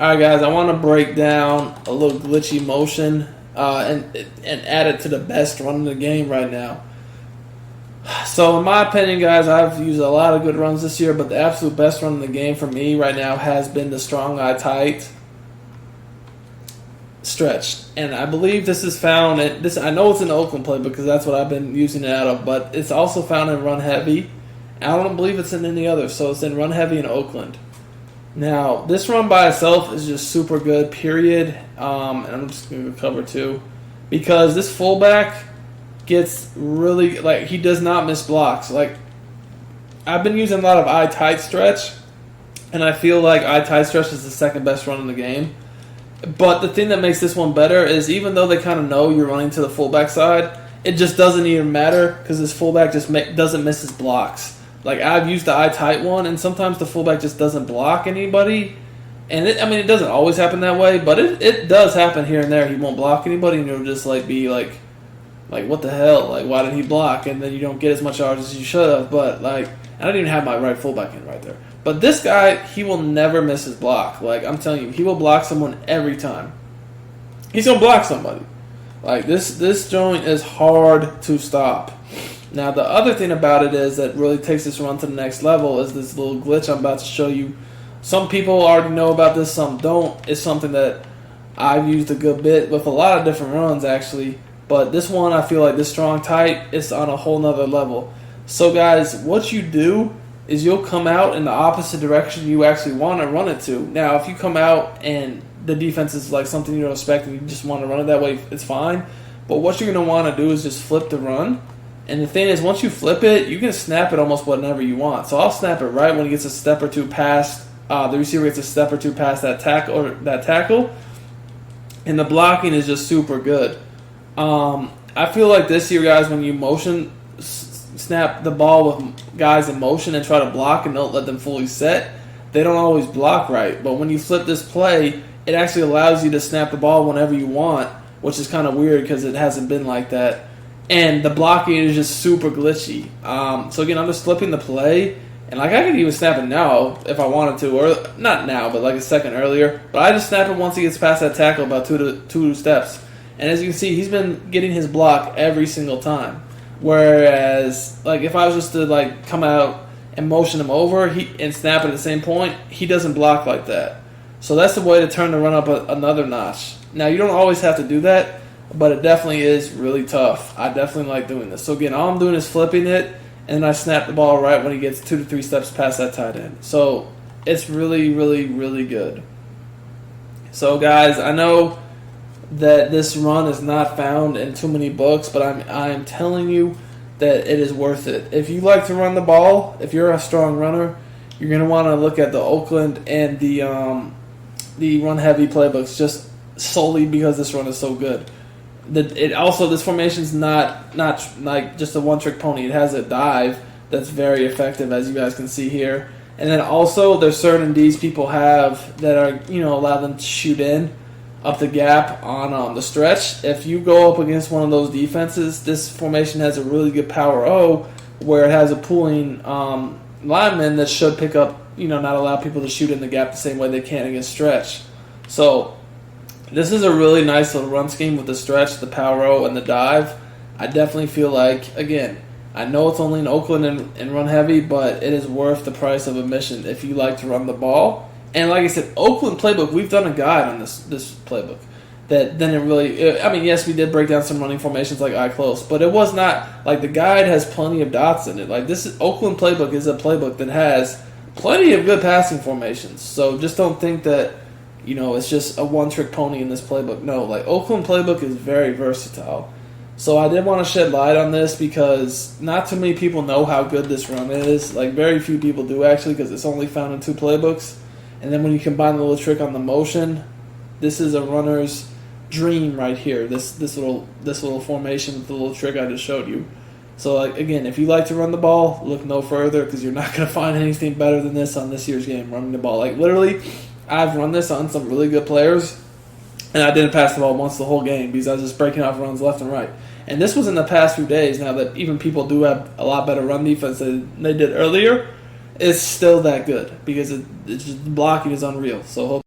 Alright guys, I want to break down a little glitchy motion and add it to the best run in the game right now. So in my opinion guys, I've used a lot of good runs this year, but the absolute best run in the game for me right now has been the strong eye tight stretch. And I believe this is found at this. I know it's in the Oakland play because that's what I've been using it out of, but it's also found in Run Heavy. I don't believe it's in any other, so it's in Run Heavy in Oakland. Now, this run by itself is just super good, period. And I'm just going to cover two. Because this fullback gets really, like, he does not miss blocks. Like, I've been using a lot of eye tight stretch, and I feel like eye tight stretch is the second best run in the game. But the thing that makes this one better is even though they kind of know you're running to the fullback side, it just doesn't even matter because this fullback just doesn't miss his blocks. Like, I've used the eye tight one, and sometimes the fullback just doesn't block anybody. And, it doesn't always happen that way, but it does happen here and there. He won't block anybody, and you'll just, be like, what the hell? Like, why did he block? And then you don't get as much yards as you should have. But, I don't even have my right fullback in right there. But this guy, he will never miss his block. Like, I'm telling you, he will block someone every time. He's going to block somebody. Like, this joint is hard to stop. Now, the other thing about it is that really takes this run to the next level is this little glitch I'm about to show you. Some people already know about this, some don't. It's something that I've used a good bit with a lot of different runs, actually. But this one, I feel like this strong tight, it's on a whole nother level. So, guys, what you do is you'll come out in the opposite direction you actually want to run it to. Now, if you come out and the defense is like something you don't expect and you just want to run it that way, it's fine. But what you're going to want to do is just flip the run. And the thing is, once you flip it, you can snap it almost whenever you want. So I'll snap it right when he gets a step or two past, the receiver gets a step or two past that tackle, and the blocking is just super good. I feel like this year, guys, when you motion snap the ball with guys in motion and try to block and don't let them fully set, they don't always block right. But when you flip this play, it actually allows you to snap the ball whenever you want, which is kind of weird because it hasn't been like that. And the blocking is just super glitchy. So again, I'm just flipping the play, and I could even snap it now if I wanted to, or not now, but like a second earlier. But I just snap it once he gets past that tackle, about two steps. And as you can see, he's been getting his block every single time. Whereas, if I was just to come out and motion him over and snap at the same point, he doesn't block like that. So that's the way to turn the run up another notch. Now, you don't always have to do that, but it definitely is really tough. I definitely like doing this. So again, all I'm doing is flipping it, and then I snap the ball right when he gets 2 to 3 steps past that tight end. So it's really, really, really good. So guys, I know that this run is not found in too many books, but I'm telling you that it is worth it. If you like to run the ball, if you're a strong runner, you're going to want to look at the Oakland and the run heavy playbooks just solely because this run is so good. This formation is not like just a one-trick pony. It has a dive that's very effective, as you guys can see here. And then also there's certain Ds people have that are, allow them to shoot in up the gap on the stretch. If you go up against one of those defenses, this formation has a really good power O where it has a pulling lineman that should pick up, not allow people to shoot in the gap the same way they can against stretch. So this is a really nice little run scheme with the stretch, the power O, and the dive. I definitely feel like, again, I know it's only in Oakland and run heavy, but it is worth the price of admission if you like to run the ball. And like I said, Oakland playbook, we've done a guide on this playbook. That then it really, yes, we did break down some running formations like eye close, but it was not, the guide has plenty of dots in it. Oakland playbook is a playbook that has plenty of good passing formations. So just don't think that, it's just a one-trick pony in this playbook. No, Oakland playbook is very versatile. So I did want to shed light on this because not too many people know how good this run is. Very few people do, actually, because it's only found in 2 playbooks. And then when you combine the little trick on the motion, this is a runner's dream right here. This little formation with the little trick I just showed you. So again, if you like to run the ball, look no further because you're not going to find anything better than this on this year's game, running the ball. Literally, I've run this on some really good players, and I didn't pass the ball once the whole game because I was just breaking off runs left and right. And this was in the past few days. Now that even people do have a lot better run defense than they did earlier, it's still that good because it's just blocking is unreal. So hope